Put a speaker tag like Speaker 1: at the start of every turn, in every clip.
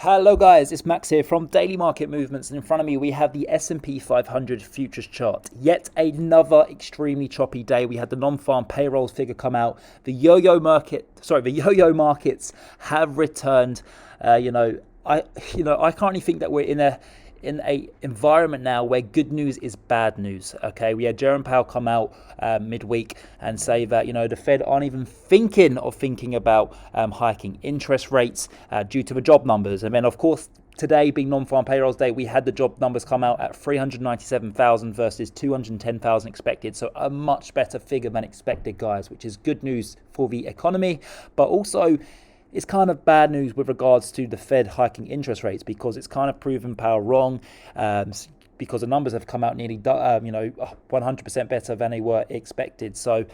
Speaker 1: Hello guys, it's Max here from Daily Market Movements, and in front of me we have the S&P 500 futures chart. Yet another extremely choppy day. We had the non-farm payrolls figure come out. The yo-yo markets have returned. I currently think that we're in a environment now where good news is bad news. Okay, we had Jerome Powell come out midweek and say that the Fed aren't even thinking about hiking interest rates due to the job numbers. And then of course today being non-farm payrolls day, we had the job numbers come out at 397,000 versus 210,000 expected. So a much better figure than expected, guys, which is good news for the economy, but also it's kind of bad news with regards to the Fed hiking interest rates, because it's kind of proven Powell wrong, because the numbers have come out nearly 100% better than they were expected. So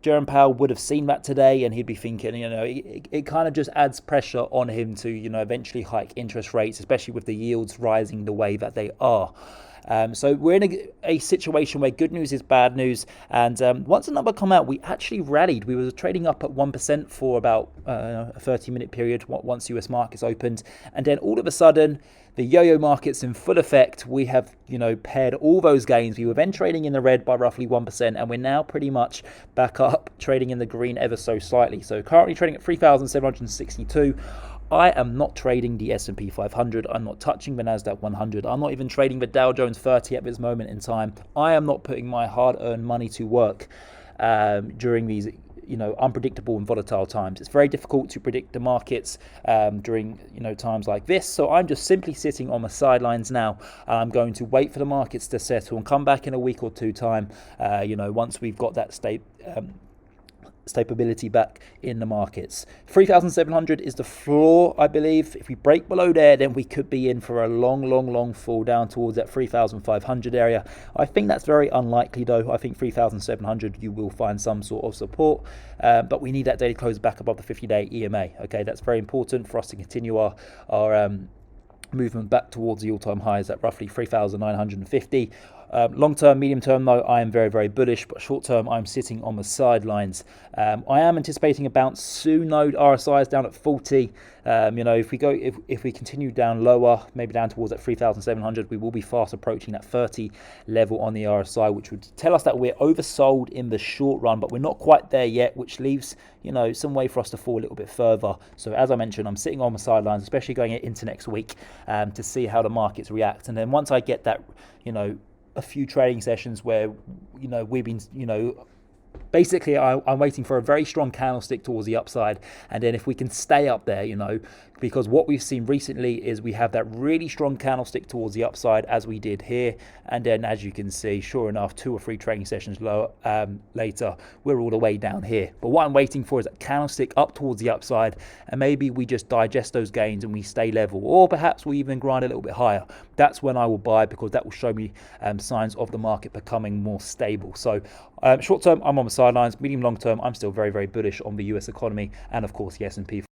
Speaker 1: Jerome Powell would have seen that today and he'd be thinking it kind of just adds pressure on him to eventually hike interest rates, especially with the yields rising the way that they are. So we're in a situation where good news is bad news. And once the number come out, we actually rallied. We were trading up at 1% for about a 30-minute period once US markets opened. And then all of a sudden, the yo-yo markets in full effect. We have paired all those gains. We were then trading in the red by roughly 1%, and we're now pretty much back up trading in the green ever so slightly. So currently trading at 3,762. I am not trading the S&P 500. I'm not touching the Nasdaq 100. I'm not even trading the Dow Jones 30 at this moment in time. I am not putting my hard-earned money to work during these unpredictable and volatile times. It's very difficult to predict the markets during times like this. So I'm just simply sitting on the sidelines now. I'm going to wait for the markets to settle and come back in a week or two time. Once we've got that stability back in the markets. 3,700 is the floor, I believe. If we break below there, then we could be in for a long fall down towards that 3,500 area. I think that's very unlikely though. I think 3,700 you will find some sort of support, but we need that daily close back above the 50-day EMA. Okay, that's very important for us to continue our movement back towards the all-time highs at roughly 3,950. Long-term, medium-term, though, I am very bullish, but short-term, I'm sitting on the sidelines. I am anticipating a bounce soon, though. RSI is down at 40. If we continue down lower, maybe down towards that 3,700, we will be fast approaching that 30 level on the RSI, which would tell us that we're oversold in the short run, but we're not quite there yet, which leaves some way for us to fall a little bit further. So as I mentioned, I'm sitting on the sidelines, especially going into next week, to see how the markets react. And then once I get that, a few trading sessions where we've been basically I'm waiting for a very strong candlestick towards the upside, and then if we can stay up there, because what we've seen recently is we have that really strong candlestick towards the upside as we did here, and then as you can see, sure enough, 2 or 3 trading sessions later, we're all the way down here. But what I'm waiting for is that candlestick up towards the upside, and maybe we just digest those gains and we stay level, or perhaps we even grind a little bit higher. That's when I will buy, because that will show me signs of the market becoming more stable. So short term, I'm on the sidelines. Medium long term, I'm still very bullish on the US economy and of course the S&P